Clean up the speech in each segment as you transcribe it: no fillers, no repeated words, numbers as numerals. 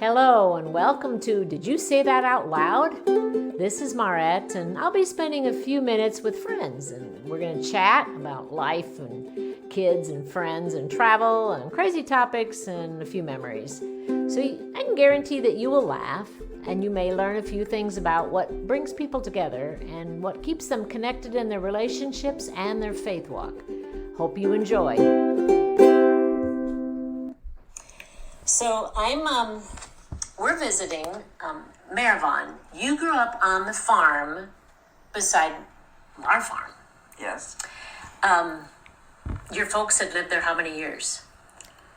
Hello and welcome to Did You Say That Out Loud? This is Marette and I'll be spending a few minutes with friends and we're going to chat about life and kids and friends and travel and crazy topics and a few memories. So I can guarantee that you will laugh and you may learn a few things about what brings people together and what keeps them connected in their relationships and their faith walk. Hope you enjoy. So we're visiting Marivon. You grew up on the farm beside our farm. Yes. Your folks had lived there how many years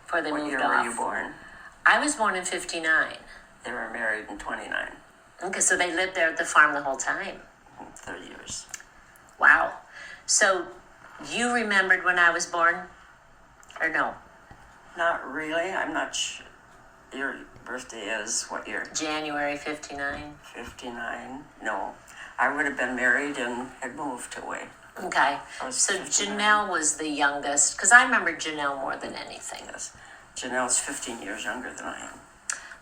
before they moved off? What year were you born? I was born in 59. They were married in 29. Okay, so they lived there at the farm the whole time. 30 years. Wow. So you remembered when I was born? Or no? Not really. I'm not sure. Your birthday is what year? January 59. 59. No. I would have been married and had moved away. Okay. So 59. Janelle was the youngest, because I remember Janelle more than anything. Yes. Janelle's 15 years younger than I am.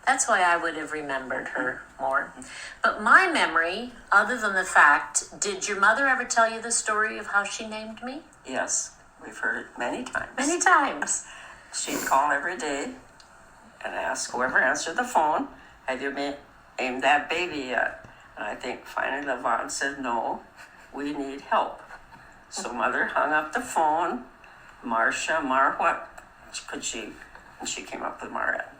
That's why I would have remembered her more. But my memory, other than the fact, did your mother ever tell you the story of how she named me? Yes. We've heard it many times. Many times. She'd call every day and ask whoever answered the phone, have you named that baby yet? And I think finally Levon said, no, we need help. So Mother hung up the phone. What could she? And she came up with Marette.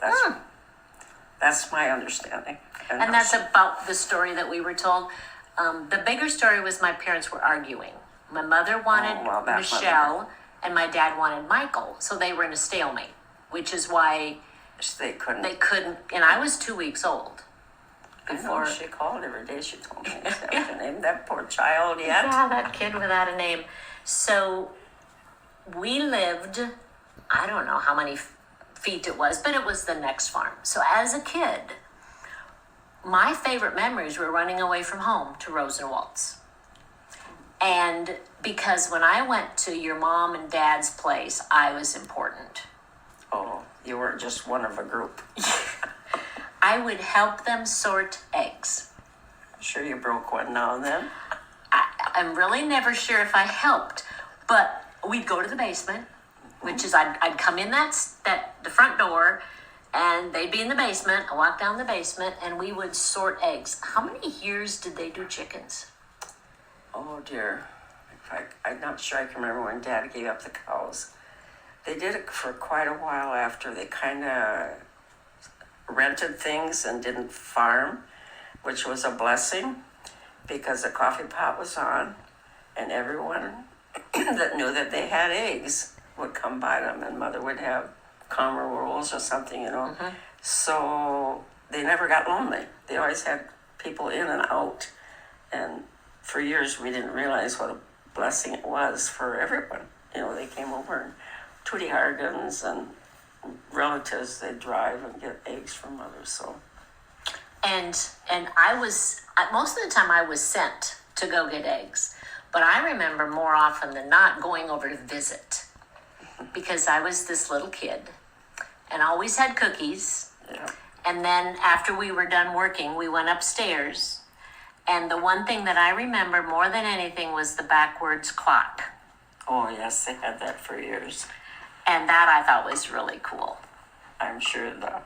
That's my understanding. And that's about the story that we were told. The bigger story was my parents were arguing. My mother wanted Michelle and my dad wanted Michael. So they were in a stalemate, which is why they couldn't. And I was 2 weeks old. Before she called every day, she told me, have you named that poor child yet? Yeah, that kid without a name. So we lived, I don't know how many feet it was, but it was the next farm. So as a kid, my favorite memories were running away from home to Rosenwald's. And because when I went to your mom and dad's place, I was important. Oh, you were just one of a group. I would help them sort eggs. Sure you broke one now and then? I'm really never sure if I helped, but we'd go to the basement, which is I'd come in the front door, and they'd be in the basement. I walk down the basement, and we would sort eggs. How many years did they do chickens? Oh dear, I'm not sure I can remember when Dad gave up the cows. They did it for quite a while after. They kind of rented things and didn't farm, which was a blessing because the coffee pot was on and everyone that knew that they had eggs would come by them, and Mother would have caramel rolls or something, So they never got lonely. They always had people in and out, and for years we didn't realize what a blessing it was for everyone. They came over, and Tootie Hargans and relatives, they'd drive and get eggs from Mother. So and I was most of the time I was sent to go get eggs, but I remember more often than not going over to visit because I was this little kid and always had cookies. Yeah. And then after we were done working, we went upstairs, and the one thing that I remember more than anything was the backwards clock. Oh yes, they had that for years. And that I thought was really cool. I'm sure the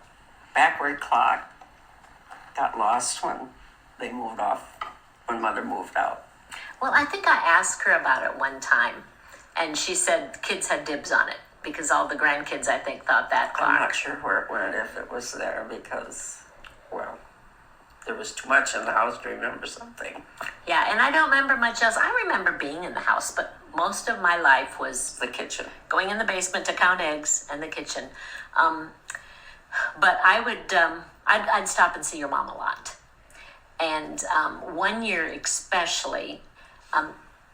backward clock got lost when they moved off, when Mother moved out. Well, I think I asked her about it one time, and she said kids had dibs on it because all the grandkids, I think, thought that clock. I'm not sure where it went, if it was there, because, there was too much in the house to remember something. Yeah, and I don't remember much else. I remember being in the house, but most of my life was the kitchen. Going in the basement to count eggs and the kitchen. But I would, I'd stop and see your mom a lot. And one year especially,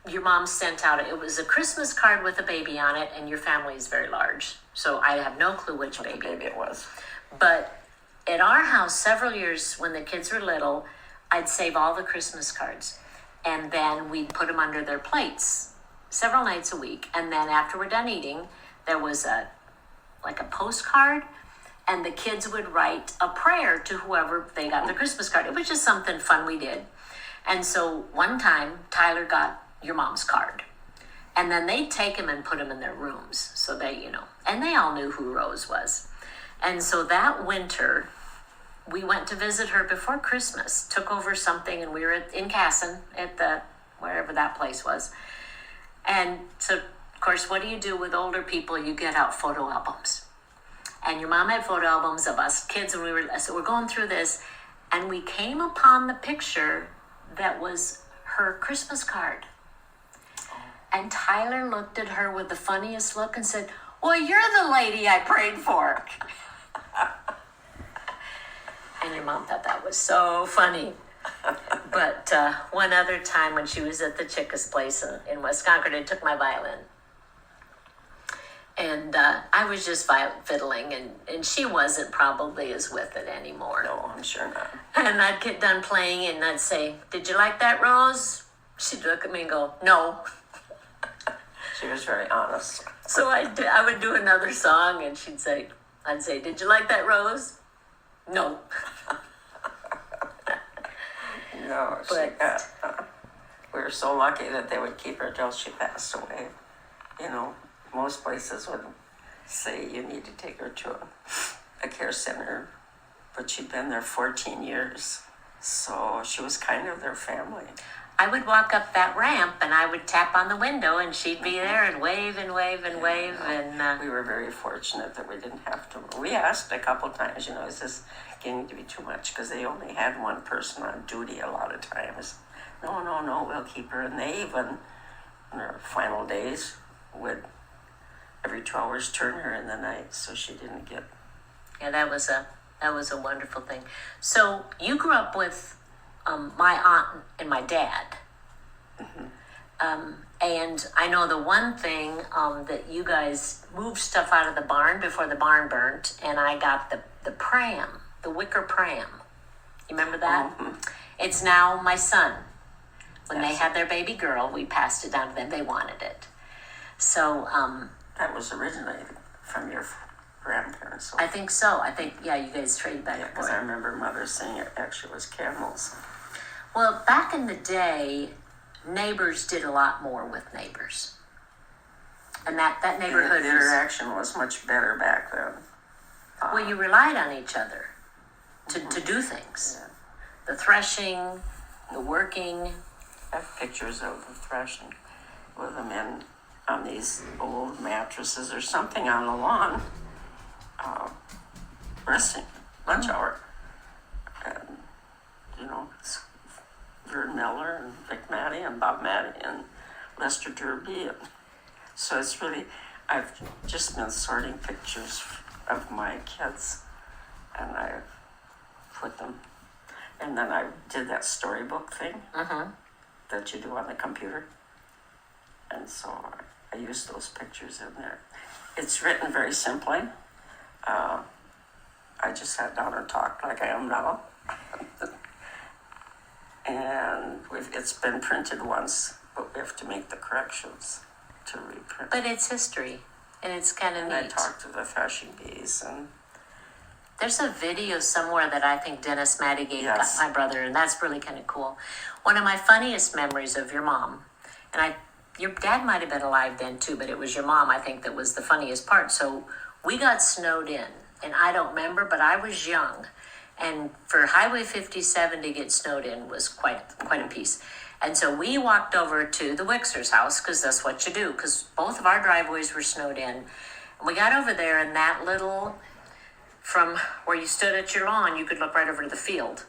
your mom sent out, it was a Christmas card with a baby on it, and your family is very large. So I have no clue which baby it was. But at our house, several years when the kids were little, I'd save all the Christmas cards. And then we'd put them under their plates several nights a week. And then after we're done eating, there was a postcard, and the kids would write a prayer to whoever they got their Christmas card. It was just something fun we did. And so one time, Tyler got your mom's card. And then they'd take him and put him in their rooms. So they, and they all knew who Rose was. And so that winter, we went to visit her before Christmas, took over something, and we were in Casson at wherever that place was. And so, of course, what do you do with older people? You get out photo albums. And your mom had photo albums of us kids, and we're going through this, and we came upon the picture that was her Christmas card. And Tyler looked at her with the funniest look and said, "Well, you're the lady I prayed for." And your mom thought that was so funny. But one other time when she was at the Chicka's place in West Concord, I took my violin. And I was just fiddling, and she wasn't probably as with it anymore. No, I'm sure not. And I'd get done playing, and I'd say, "Did you like that, Rose?" She'd look at me and go, "No." She was very honest. So I would do another song, and I'd say, "Did you like that, Rose?" "No." No, we were so lucky that they would keep her till she passed away. Most places would say you need to take her to a care center, but she'd been there 14 years, so she was kind of their family. I would walk up that ramp, and I would tap on the window, and she'd be there and wave and wave and wave. And we were very fortunate that we didn't have to. We asked a couple times, is this getting to be too much? Because they only had one person on duty a lot of times. No, we'll keep her. And they even, in her final days, would every 2 hours turn her in the night so she didn't get. Yeah, that was a wonderful thing. So you grew up with my aunt and my dad. And I know the one thing that you guys moved stuff out of the barn before the barn burnt, and I got the pram, the wicker pram. You remember that? Mm-hmm. It's now my son. When Yes. they had their baby girl, we passed it down to them. They wanted it. So That was originally from your grandparents. I think so. I think, yeah, you guys traded back and Because forth. I remember Mother saying it actually was camels. Well, back in the day, neighbors did a lot more with neighbors. And that neighborhood The was, interaction was much better back then. well, you relied on each other to do things. Yeah. The threshing, the working. I have pictures of the threshing with the men on these old mattresses or something on the lawn, resting, lunch hour. And, it's Vern Miller and Vic Matty and Bob Matty and Lester Derby. And so it's really, I've just been sorting pictures of my kids, and I've put them, and then I did that storybook thing that you do on the computer. And so I used those pictures in there. It's written very simply. I just sat down and talked like I am now. And it's been printed once, but we have to make the corrections to reprint. But it's history, and it's kind of And I neat. talked to the threshing bees, and There's a video somewhere that I think Dennis Matty gave Yes. my brother, and that's really kind of cool. One of my funniest memories of your mom, and your dad might have been alive then too, but it was your mom, I think, that was the funniest part. So we got snowed in, and I don't remember, but I was young. And for Highway 57 to get snowed in was quite a piece. And so we walked over to the Wixer's house, because that's what you do, because both of our driveways were snowed in. And we got over there, and that little, from where you stood at your lawn, you could look right over to the field.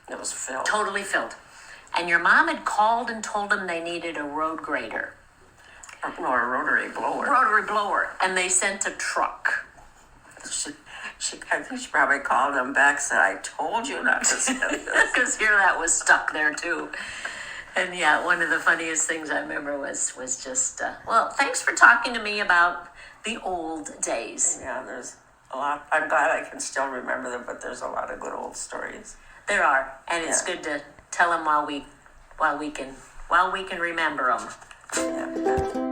it was filled. Totally filled. And your mom had called and told them they needed a road grader. No, a rotary blower. Rotary blower. And they sent a truck. I think she probably called them back and said, "I told you not to send this." Because here that was stuck there too. And yeah, one of the funniest things I remember was just, well, thanks for talking to me about the old days. Yeah, there's a lot. I'm glad I can still remember them, but there's a lot of good old stories. There are, and it's Yeah. good to tell them while we can remember them. Yeah.